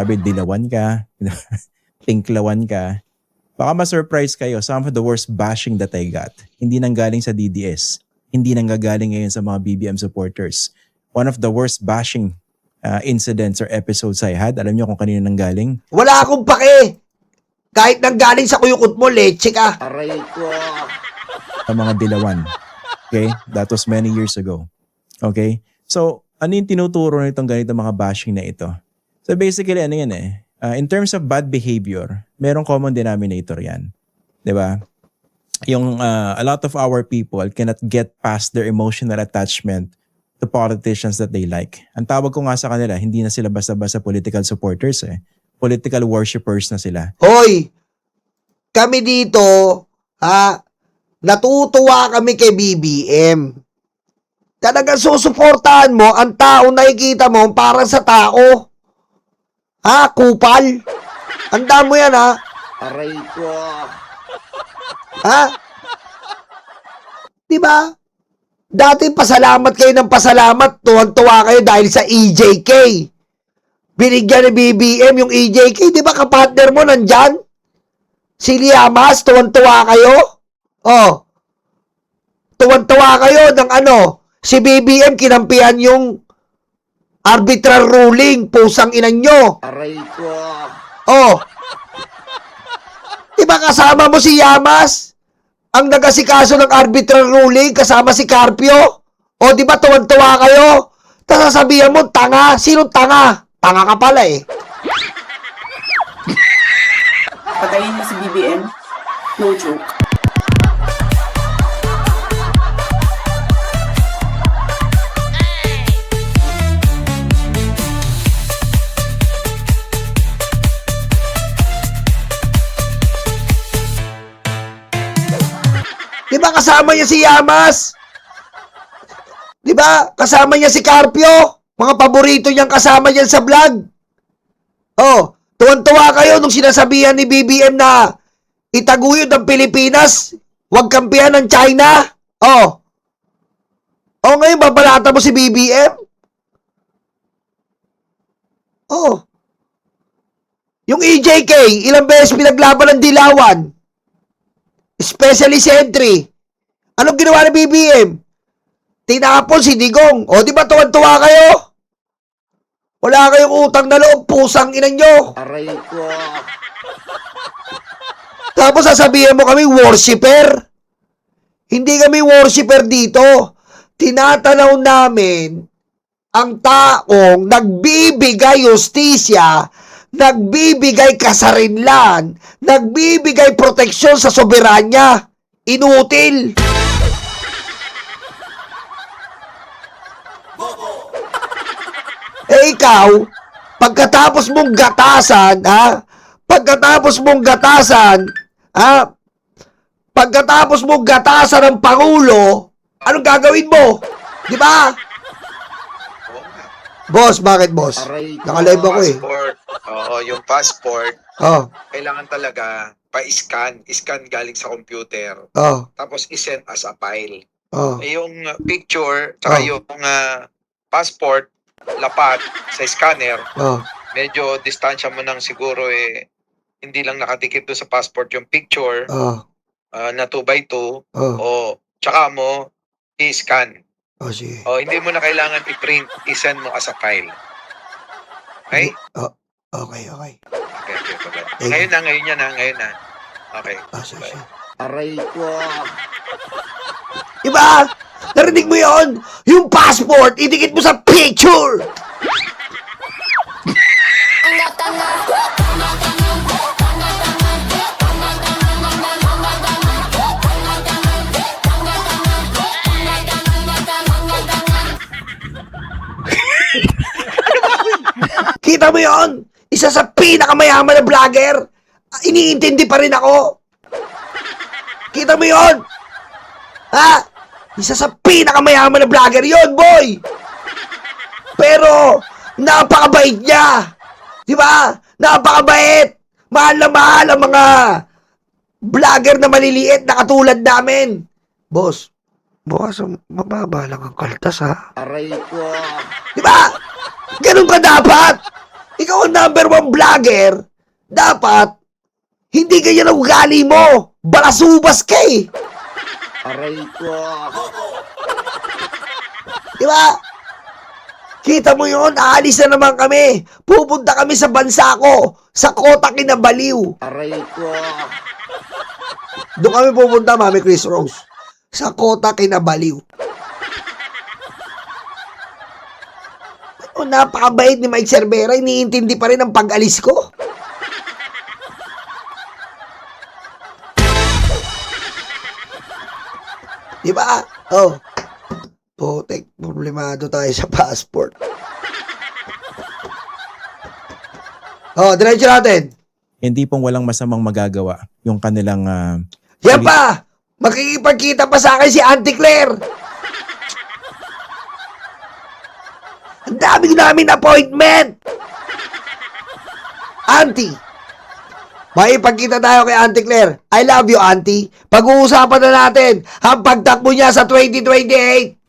sabi, dilawan ka, tinklawan ka. Baka ma-surprise kayo, some of the worst bashing that I got, hindi nanggaling sa DDS, hindi nanggagaling ngayon sa mga BBM supporters. One of the worst bashing incidents or episodes I had, alam niyo kung kanino nanggaling? Wala akong pake. Kahit nanggaling sa kuyukot mo, leche ka. Aray ko. Sa mga dilawan. Okay? That was many years ago. Okay? So, ano yung tinuturo nitong ganito mga bashing na ito? So basically, ano yan in terms of bad behavior, merong common denominator yan. Diba? Yung a lot of our people cannot get past their emotional attachment to politicians that they like. Ang tawag ko nga sa kanila, hindi na sila basta-basta political supporters Political worshippers na sila. Hoy, kami dito, natutuwa kami kay BBM. Talagang susuportahan mo ang tao nakikita mo para sa tao. Kupal. Handa mo yan, Aray ko. Diba? Dati pasalamat kayo ng pasalamat, tuwang-tuwa kayo dahil sa EJK. Binigyan ni BBM yung EJK, di ba kapartner mo nandyan? Si Liamas, tuwang-tuwa kayo? Tuwang-tuwa kayo ng si BBM kinampihan yung arbitral ruling, pusang inan nyo. Aray ko. Di ba kasama mo si Yamas? Ang nagasikaso ng arbitral ruling kasama si Carpio? Di ba tuwan-tuwa kayo? Tapos sasabihan mo, tanga. Sinong tanga? Tanga ka pala Patayin mo si BBM? No joke. Di ba kasama niya si Yamas? Di ba kasama niya si Carpio? Mga paborito niyang kasama niyan sa vlog. Tuwan-tuwa kayo nung sinasabihan ni BBM na itaguyod ang Pilipinas, huwag kampihan ng China. Ngayon babalata mo si BBM? Yung EJK, ilang beses pinaglaban ng Dilawan? Specialist entry. Anong ginawa ni BBM? Tinapon si Digong. Di ba tuwan-tuwa kayo? Wala kayong utang na loob, pusang inan nyo. Aray ko. Tapos sasabihin mo kami worshipper. Hindi kami worshipper dito. Tinatanaw namin ang taong nagbibigay justisya, nagbibigay kasarinlan, nagbibigay proteksyon sa soberanya. Inutil. Ikaw, pagkatapos mong gatasan, pagkatapos mong gatasan ng Pangulo, anong gagawin mo? Di ba? Boss, bakit boss? Aray ko. Nakalive ako Passport. Oo, yung passport, kailangan talaga pa-scan. Scan galing sa computer. Tapos i-send as a file. Yung picture, tsaka yung passport, lapat sa scanner, medyo distansya mo nang siguro hindi lang nakadikit doon sa passport yung picture na 2x2 tsaka mo i-scan. Sige. Hindi mo na kailangan i-print, i-send mo as a file. Okay? Okay. Okay. Ngayon na. Okay. Sige. Aray ko. Diba? Narinig mo yon? Yung passport, idikit mo sa picture! Kita mo yon? Isa sa pinakamayaman na vlogger. Iniintindi pa rin ako. Kita mo yon? Isa sa pinakamayaman na vlogger yon, boy! Pero, napakabait niya! Di ba? Napakabait! Mahal na mahal ang mga vlogger na maliliit na katulad namin. Boss, bukas mababa lang ang kaltas, ha? Aray ko. Di ba? Ganun ka dapat! Ikaw ang number 1 vlogger. Dapat, hindi ganyan ang ugali mo. Balasubas ka eh. Aray ko. Di ba? Kita mo yun, aalis na naman kami. Pupunta kami sa bansa ko, sa Kota Kinabaliw. Aray ko. Doon kami pupunta, Mami Chris Rose. Sa Kota Kinabaliw. Oh, napakabait ni Mike Cervera. Iniintindi pa rin ang pag-alis ko. Di ba? Oh. Putek, problemado tayo sa passport. Oh, diretso natin. Hindi pong walang masamang magagawa yung kanilang Yan pa! Makikipagkita pa sa akin si Auntie Claire. Ang daming namin appointment. Auntie, makipagkita tayo kay Auntie Claire. I love you, Auntie. Pag-uusapan na natin ang pagtakbo niya sa 2028.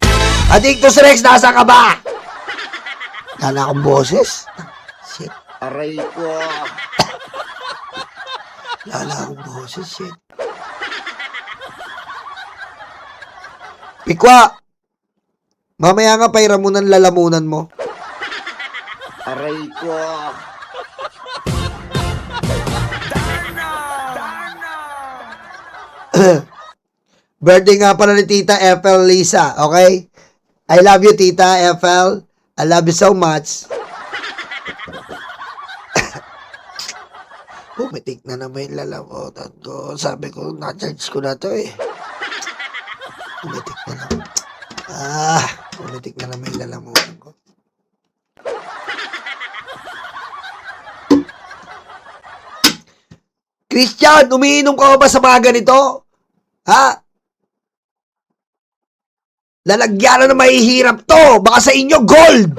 Adictus Rex, nasa ka ba? Lala akong boses. Shit. Aray ko. Lala akong boses, shit. Pikwa, mamaya nga pairam mo ng lalamunan mo. Aray ko. Birthday nga pala ni Tita FL Lisa, okay? I love you, Tita FL. I love you so much. Pumitik na naman yung lalamunan ko. Sabi ko, na-charge ko na to eh. Pumitik na naman. Pumitik na naman yung lalamunan ko. Christian, umiinom ka ba sa mga ganito? Ha? Lalagyan na mahihirap to. Baka sa inyo, gold.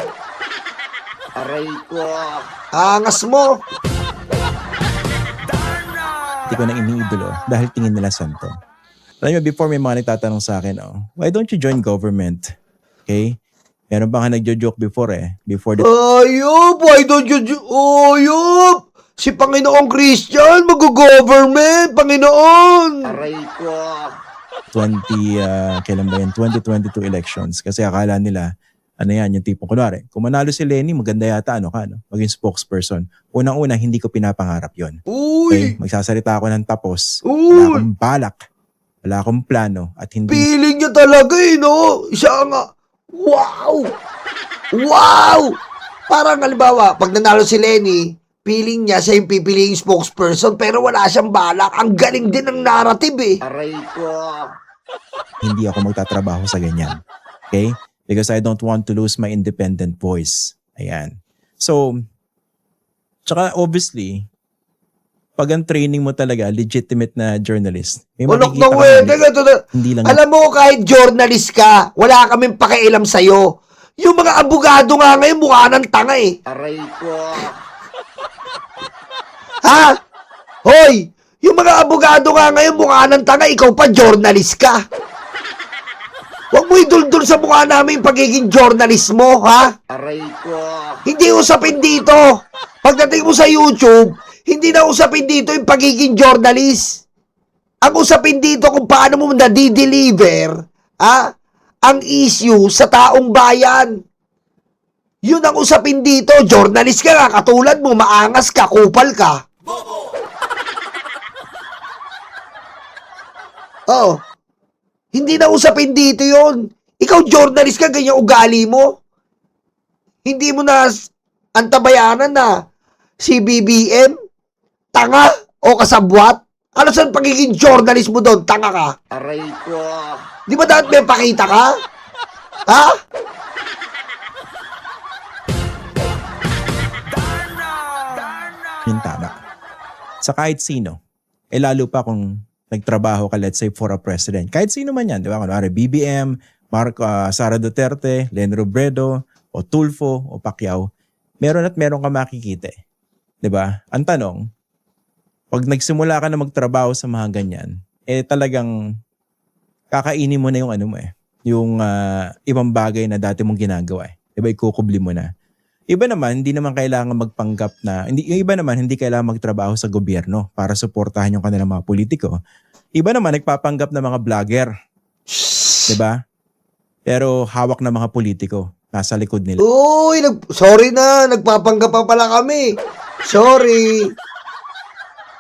Aray ko. Angas mo. hindi ko na iniidolo dahil tingin nila santo. Alam niyo, before may mga nagtatanong sa akin, why don't you join government? Okay? Meron ba nga nagjo-joke before before the Ayop, why don't you... Ayop! Si Panginoong Christian, mag-government, Panginoon! Aray ko. 2022 elections. Kasi akala nila, yung tipong kunwari, kung manalo si Lenny, maganda yata, maging spokesperson. Unang-una, hindi ko pinapangarap yon. Okay? Uy! Magsasalita ako ng tapos. Wala Uy! akong balak. Wala akong plano. At hindi... Piling niya talaga no? Siya nga. Wow! Wow! Parang halimbawa, pag nanalo si Lenny, piling niya siya yung pipiliing spokesperson pero wala siyang balak. Ang galing din ng narrative Aray ko. Hindi ako magtatrabaho sa ganyan. Okay? Because I don't want to lose my independent voice. Ayan. So, tsaka obviously, pag ang training mo talaga, legitimate na journalist, may Ulok makikita na ka hindi lang Alam mo, kahit journalist ka, wala kaming pakialam sa'yo. Yung mga abogado nga ngayon, mukha ng tanga Aray ko. Ha? Hoy! Yung mga abogado nga ngayon, mukha ng tanga, ikaw pa journalist ka. Huwag mo idul-dul sa mukha namin yung pagiging journalist mo, ha? Aray ko. Hindi usapin dito. Pagdating mo sa YouTube, hindi na usapin dito yung pagiging journalist. Ang usapin dito kung paano mo na-deliver ang issue sa taong bayan. Yun ang usapin dito. Journalist ka nga, katulad mo, maangas ka, kupal ka. Oo. Hindi na usapin dito yun. Ikaw journalist ka, ganyan ugali mo. Hindi mo na antabayanan na si BBM, tanga o kasabwat. Ano saan pagiging journalist mo doon? Tanga ka. Aray ko. Di ba dapat may pakita ka? Ha? yung tama. Sa kahit sino, lalo pa kung nagtrabaho ka, let's say, for a president. Kahit sino man yan, di ba? Kunwari, BBM, Sara Duterte, Len Robredo, o Tulfo, o Pacquiao, meron at meron ka makikita. Di ba? Ang tanong, pag nagsimula ka na magtrabaho sa mga ganyan, talagang kakainin mo na yung yung ibang bagay na dati mong ginagawa. Di ba? Ikukubli mo na. Iba naman, hindi naman kailangan magpanggap na, yung iba naman, hindi kailangan magtrabaho sa gobyerno para suportahan yung kanilang mga politiko. Iba naman, nagpapanggap na mga vlogger. Diba? Pero hawak na mga politiko. Nasa likod nila. Uy, sorry na, nagpapanggap pa pala kami. Sorry.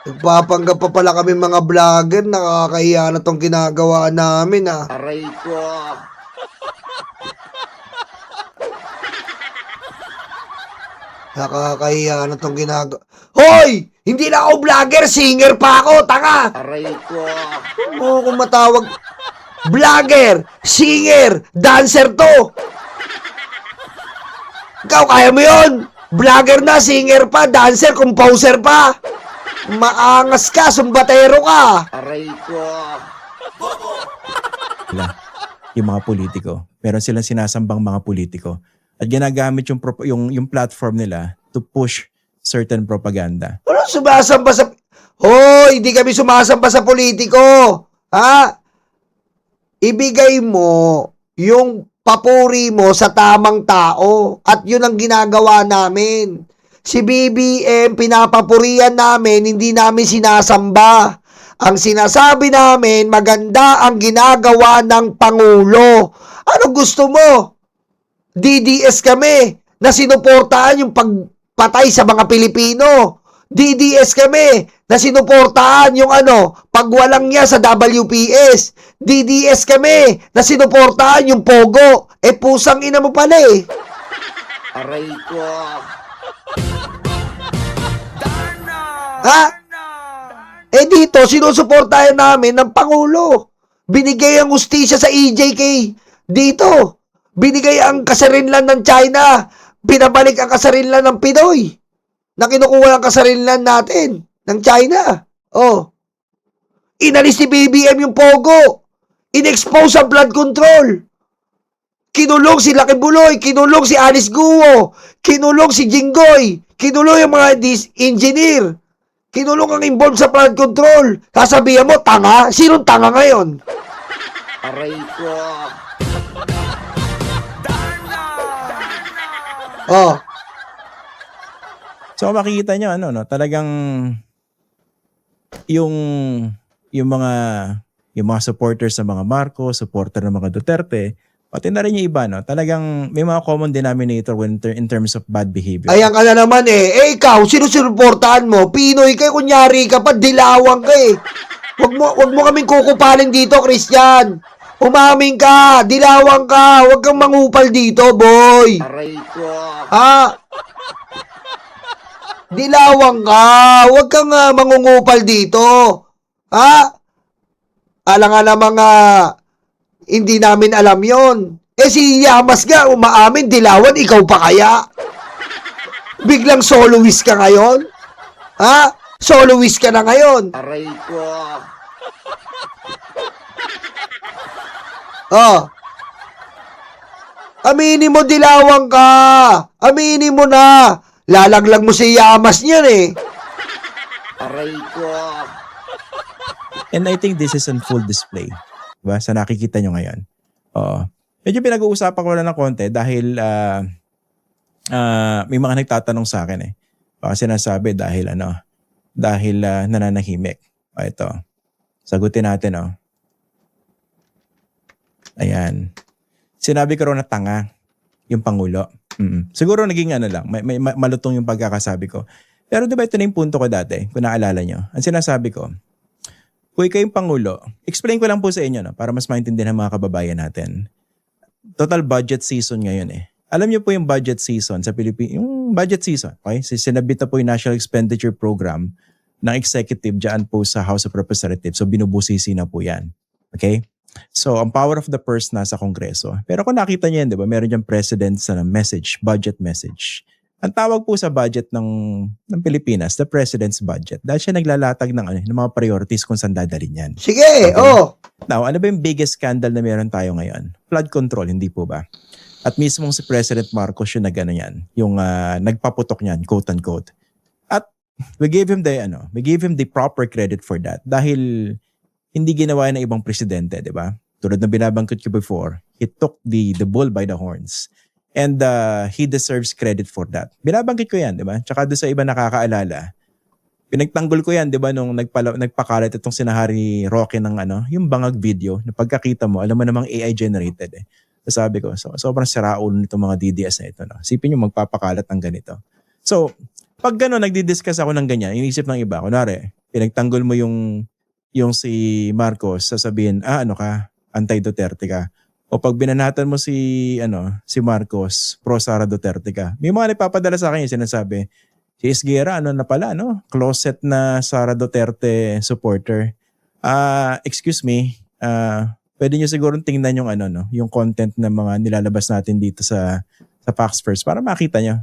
Nagpapanggap pa pala kami mga vlogger, nakakahiya na tong ginagawa namin ah. Aray ko. Nakakahiya na tong ginagawa. Hoy! Hindi na ako vlogger, singer pa ako, tanga! Aray ko. Oo, kung matawag. Vlogger, singer, dancer to! Ikaw, kaya mo yun? Vlogger na, singer pa, dancer, composer pa! Maangas ka, sumbatero ka! Aray ko. Nila, yung mga politiko. Meron silang sinasambang mga politiko. At ginagamit yung platform nila to push certain propaganda. Ano sumasamba sa... Hoy, hindi kami sumasamba sa politiko! Ha? Ibigay mo yung papuri mo sa tamang tao. At yun ang ginagawa namin. Si BBM, pinapapurihan namin, hindi namin sinasamba. Ang sinasabi namin, maganda ang ginagawa ng Pangulo. Ano gusto mo? DDS kami na sinuportahan yung pagpatay sa mga Pilipino. DDS kami na sinuportahan yung pagwalang niya sa WPS. DDS kami na sinuportahan yung Pogo. Pusang ina mo pala eh. Aray ko. Ha? Dito, sinusuportahan namin ng Pangulo. Binigay ang ustisya sa EJK. Dito, binigay ang kasarinlan ng China. Pinabalik ang kasarinlan ng Pinoy. Na kinukuha ang kasarinlan natin ng China. Oh. Inalis ni BBM yung Pogo. Inexpose ang blood control. Kinulong si Lucky Buloy. Kinulong si Alice Guo. Kinulong si Jinggoy. Kinulong yung mga engineer. Kinulong ang involved sa flood control. Sasabihan mo, tanga? Sinong tanga ngayon? Aray ko. Oh. So makikita nyo, talagang yung mga supporters ng mga Marcos, supporter ng mga Duterte, pati na rin yung iba, talagang may mga common denominator in terms of bad behavior. Ayan ka na naman eh. Ikaw, sinusuportahan mo? Pinoy ka, kunyari ka pa, dilawang ka eh. Wag mo kaming kukupalin dito, Christian. Umamin ka, dilawang ka, wag kang mangupal dito, boy. Aray ko. Ha? Dilawang ka, wag kang mangungupal dito. Ha? Alang nga namang hindi namin alam yon. Si Yamas nga umaamin, dilawan, ikaw pa kaya? Biglang soloist ka ngayon? Ha? Soloist ka na ngayon? Aray ko. Oh. Aminin mo, dilawang ka. Aminin mo na. Lalaglag mo si Yamas niyan eh. Aray ko. And I think this is on full display. Diba? Sa nakikita nyo ngayon. Oo. Medyo pinag-uusapan ko lang ng konti dahil may mga nagtatanong sa akin eh. Baka sinasabi dahil nananahimik. Ito. Sagutin natin Ayan. Sinabi ko raw na tanga yung Pangulo. Siguro naging lang, may malutong yung pagkakasabi ko. Pero diba ito na yung punto ko dati, kung naalala nyo. Ang sinasabi ko, kung kayong Pangulo, explain ko lang po sa inyo para mas maintindihan ng mga kababayan natin. Total budget season ngayon eh. Alam niyo po yung budget season sa Pilipinas, yung budget season, okay? Sinabit na po yung National Expenditure Program ng executive dyan po sa House of Representatives. So binubusisi na po yan. Okay? So ang power of the purse nasa Kongreso. Pero kung nakita niyo yan, di ba, meron dyan president's message, budget message. Ang tawag po sa budget ng Pilipinas, the President's Budget. Dahil siya naglalatag ng mga priorities kung saan dadalhin yan. Sige, Okay. oh. Now, ano ba yung biggest scandal na meron tayo ngayon? Flood control, hindi po ba? At mismong si President Marcos yung yan, yung nagpaputok niyan, quote unquote. At we gave him the proper credit for that dahil hindi ginawa ng ibang presidente, di ba? Tulad ng binabangkit ko before, he took the bull by the horns. And he deserves credit for that. Binabanggit ko yan, di ba? Tsaka doon sa iba nakakaalala, pinagtanggol ko yan, di ba, nung nagpakalat itong sinahari Rocky ng yung bangag video, na pagkakita mo, alam mo namang AI generated eh. So, sabi ko, sobrang siraulo nitong mga DDS na ito. No? Sipin nyo magpapakalat ng ganito. So, pag gano'n, nagdi-discuss ako ng ganyan, inisip ng iba, kunwari, pinagtanggol mo yung si Marcos, sasabihin, ano ka, anti-Duterte ka. O pag binanatan mo si Marcos, pro-Sara Duterte ka. May mga nagpapadala sa akin yung sinasabi, si Esguera, na pala, closet na Sara Duterte supporter. Excuse me, pwede nyo siguro tingnan yung yung content ng mga nilalabas natin dito sa Facts First para makita nyo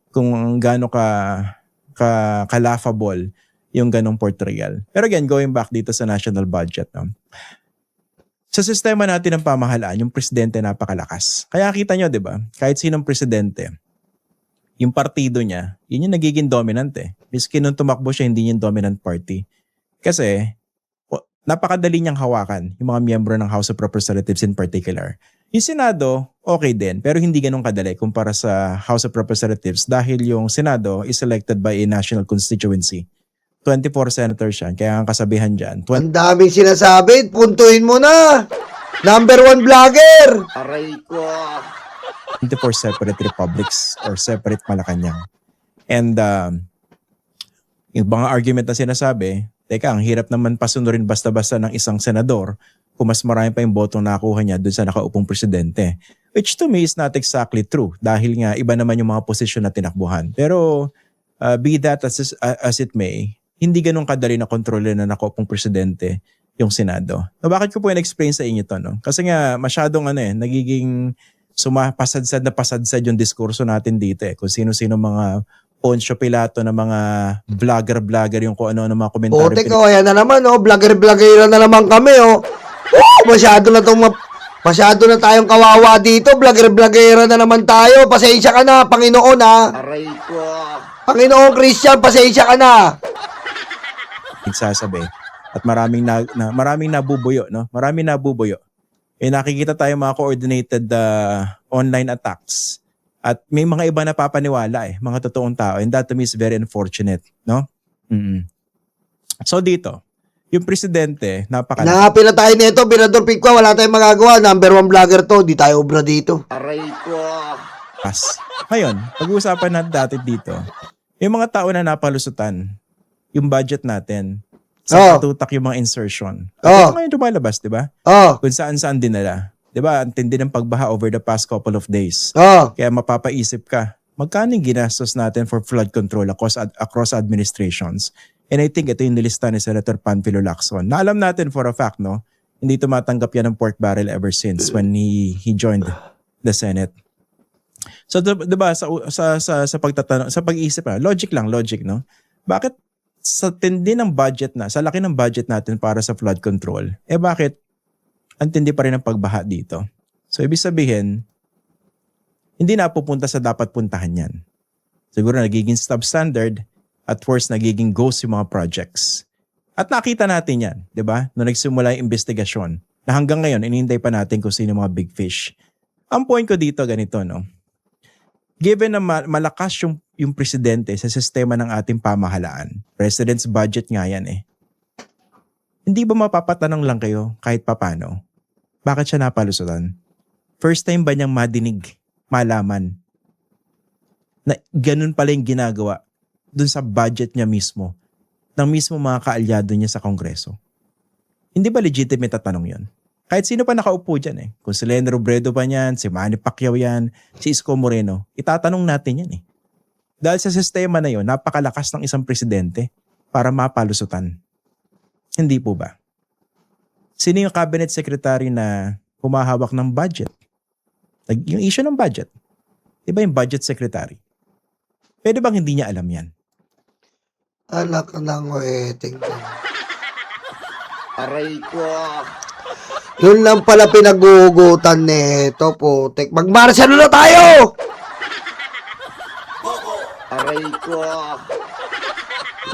kung gaano ka laughable yung ganong portrayal. Pero again, going back dito sa national budget, sa sistema natin ng pamahalaan, yung presidente napakalakas. Kaya kita nyo, di ba? Kahit sinong presidente, yung partido niya, yun yung nagiging dominant eh. Miski nung tumakbo siya, hindi yung dominant party. Kasi, napakadali niyang hawakan yung mga miyembro ng House of Representatives in particular. Yung Senado, okay din, pero hindi ganun kadali kumpara sa House of Representatives dahil yung Senado is elected by a national constituency. 24 senators yan, kaya ang kasabihan dyan. Ang daming sinasabi, puntuhin mo na. Number 1 vlogger. Aray ko. 24 separate republics or separate Malacanang. And yung mga argument na sinasabi, teka, ang hirap naman pasunurin basta-basta ng isang senador kung mas marami pa yung botong nakuha niya dun sa nakaupong presidente. Which to me is not exactly true dahil nga iba naman yung mga posisyon na tinakbuhan. Pero be that as it may, hindi ganun kadali na kontrole na nakaupong presidente yung Senado. So, bakit ko po in-explain sa inyo to? No? Kasi nga masyadong nagiging pasadsad yung diskurso natin dito eh. Kung sino-sino mga Poncio Pilato na mga vlogger yung kung ano mga komentaryo. Putik ko, ayan na naman, vlogger na naman kami, masyado na tayong kawawa dito, vlogger na naman tayo, pasensya ka na, Panginoon Aray ko. Panginoon Christian, pasensya ka na. Nagsasabi. At maraming nabubuyo, no? Maraming nabubuyo. Nakikita tayo mga coordinated online attacks. At may mga iba na papaniwala mga totoong tao. And that to me is very unfortunate, no? So dito, yung presidente, Nahapin na tayo nito, Binador Pigwa, wala tayong magagawa. Number 1 vlogger to, di tayo obra dito. Aray ko. Ngayon, pag-uusapan natin dati dito, yung mga tao na napalusutan, yung budget natin, sa tutak yung mga insertion. Ito ngayon lumalabas, di ba? Kung saan-saan dinala. Di ba? Ang tindi ng pagbaha over the past couple of days. Kaya mapapaisip ka, magkano yung ginastos natin for flood control across administrations? And I think ito yung nilista ni Senator Panfilo Lacson. Na alam natin for a fact, no? Hindi tumatanggap yan ng pork barrel ever since when he joined the Senate. So, di ba, sa pagtatanong, sa pag-iisip, logic, no? Bakit sa tindi ng budget sa laki ng budget natin para sa flood control, bakit ang tindi pa rin ang pagbaha dito? So, ibig sabihin, hindi na pupunta sa dapat puntahan yan. Siguro nagiging substandard at worst nagiging ghost yung mga projects. At nakita natin yan, di ba? Nung nagsimula yung investigasyon na hanggang ngayon, inintay pa natin kung sino mga big fish. Ang point ko dito, ganito, no? Given na malakas yung presidente sa sistema ng ating pamahalaan, president's budget nga yan hindi ba mapapatanong lang kayo kahit papano? Bakit siya napalusutan? First time ba niyang madinig, malaman na ganun pala yung ginagawa dun sa budget niya mismo, ng mismo mga kaalyado niya sa Kongreso? Hindi ba legitimate na tanong yun? Kahit sino pa nakaupo dyan kung si Leni Robredo pa yan, si Manny Pacquiao yan, si Isko Moreno, itatanong natin yan Dahil sa sistema na yun, napakalakas ng isang presidente para mapalusutan. Hindi po ba? Sino yung cabinet secretary na humahawak ng budget? Yung issue ng budget. Diba yung budget secretary? Pwede bang hindi niya alam yan? Anak ng weting. Aray ko. Yun lang pala pinagugutan nito, putik. Magmarsyal na tayo! Aray ko.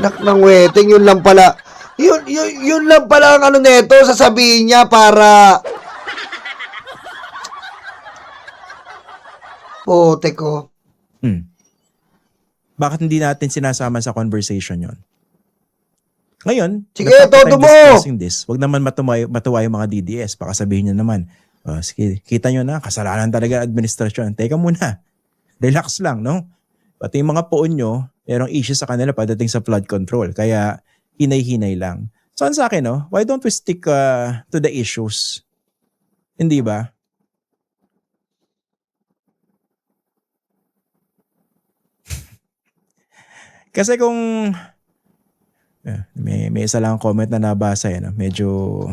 Anak ng weting, yun lang pala. Yun lang pala ang nito, sasabihin niya para Pote ko. Bakit hindi natin sinasama sa conversation yon? Ngayon, Sige, the fact that todo I'm mo! discussing this, wag naman matuwa yung mga DDS. Baka sabihin nyo naman, sige, kita nyo na, kasalanan talaga ang administrasyon. Teka muna, relax lang, no? Pati yung mga poon nyo, merong issue sa kanila pagdating sa flood control. Kaya, hinay-hinay lang. So, sa akin, no? Why don't we stick to the issues? Hindi ba? Kasi kung may isa lang comment na nabasa yan, medyo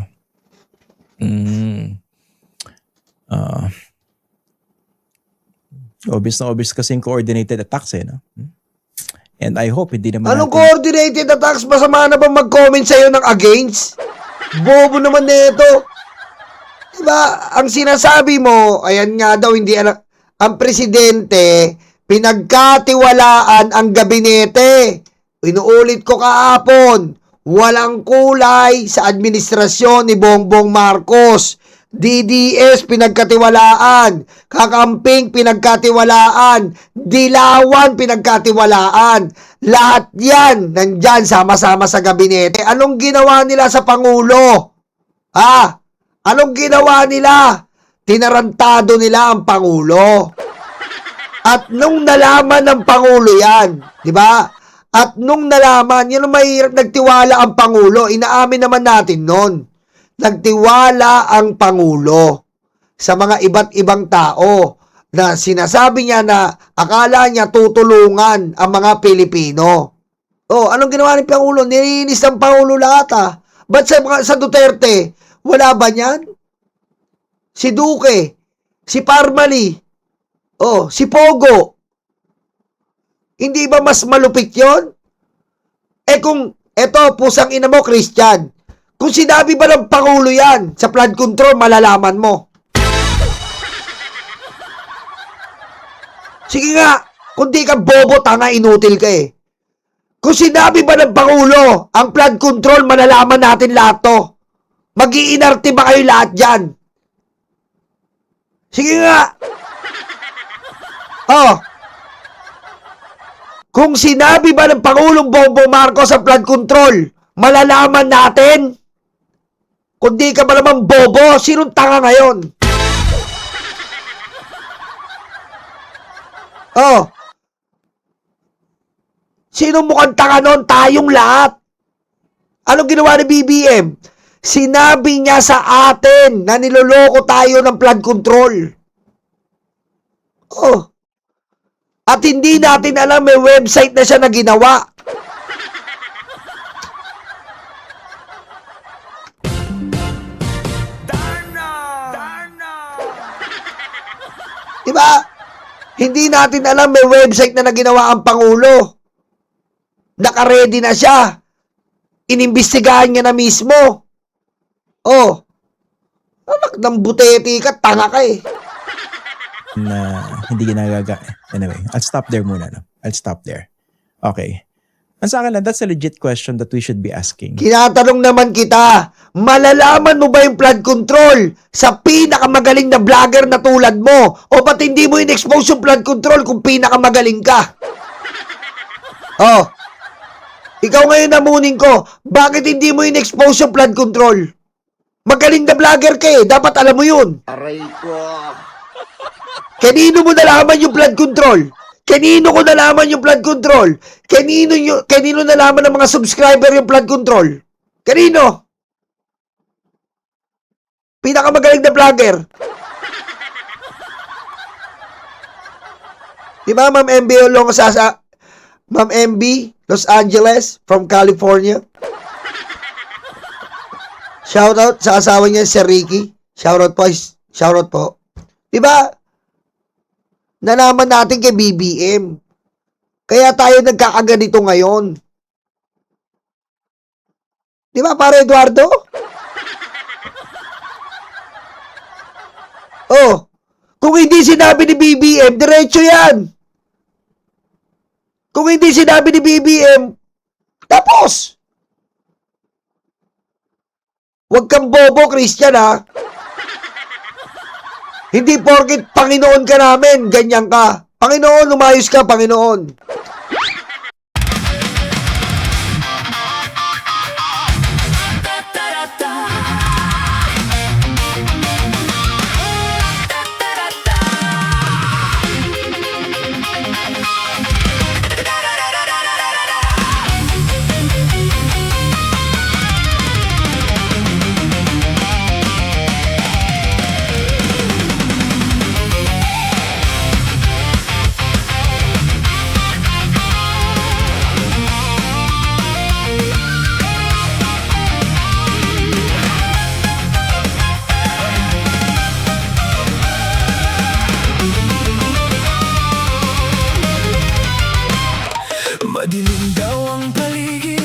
obvious na obvious kasi yung coordinated attacks no? And I hope hindi naman Anong coordinated attacks? Masama na ba mag-comment sa'yo ng against? Bobo naman nito. Diba? Ang sinasabi mo, ayan nga daw, hindi ang presidente, pinagkatiwalaan ang gabinete. Inuulit ko kahapon, walang kulay sa administrasyon ni Bongbong Marcos. DDS pinagkatiwalaan, Kakamping pinagkatiwalaan, Dilawan pinagkatiwalaan. Lahat yan nandyan sama-sama sa gabinete. Anong ginawa nila sa Pangulo? Anong ginawa nila? Tinarantado nila ang Pangulo. At nung nalaman ng Pangulo yan, di ba? At nung nalaman, yun ang mahirap, nagtiwala ang Pangulo. Inaamin naman natin nun. Nagtiwala ang Pangulo sa mga iba't ibang tao na sinasabi niya na akala niya tutulungan ang mga Pilipino. Anong ginawa ni Pangulo? Nilinis ng Pangulo lahat Ba't sa Duterte, wala ba niyan? Si Duque, si Parmali, si Pogo. Hindi ba mas malupit yon? Kung eto, pusang ina mo, Christian, kung sinabi ba ng Pangulo yan sa flood control, malalaman mo. Sige nga, kung di ka bobo, tanga, inutil ka Kung sinabi ba ng Pangulo, ang flood control, malalaman natin lahat to. Mag-iinarte ba kayo lahat dyan? Sige nga. Kung sinabi ba ng Pangulong Bongbong Marcos sa flood control, malalaman natin. Kung di ka ba naman bobo, sinong tanga ngayon? Sinong mukhang tanga nun? Tayong lahat. Anong ginawa ni BBM? Sinabi niya sa atin na niloloko tayo ng flood control. At hindi natin alam, may website na siya na ginawa. Diba? Hindi natin alam, may website na ginawa ang Pangulo. Naka-ready na siya. Inimbestigahan niya na mismo. Anak ng buteti ka, tanga ka na hindi ginagaga. Anyway, I'll stop there muna. No? I'll stop there. Okay. Ang sa akin lang, that's a legit question that we should be asking. Kinatanong naman kita, malalaman mo ba yung flood control sa pinakamagaling na vlogger na tulad mo? O ba't hindi mo in-expose yung flood control kung pinakamagaling ka? Ikaw ngayon namunin ko, bakit hindi mo in-expose yung flood control? Magaling na vlogger ka dapat alam mo yun. Aray ko. Kanino mo nalaman yung flood control? Kanino ko nalaman yung flood control? Kanino nalaman ng mga subscriber yung flood control? Kanino? Pinakamagaling na vlogger. Diba, Ma'am MB Ma'am MB, Los Angeles, from California. Shoutout sa asawa niya, si Ricky. Shoutout po. Diba? Nalaman natin kay BBM. Kaya tayo nagkakaganito ngayon. Di ba, pare Eduardo? Kung hindi sinabi ni BBM, diretso yan. Kung hindi sinabi ni BBM, tapos. Huwag kang bobo, Christian, Hindi porkit Panginoon ka namin, ganyan ka. Panginoon, umayos ka, Panginoon. Madilim daw ang paligid.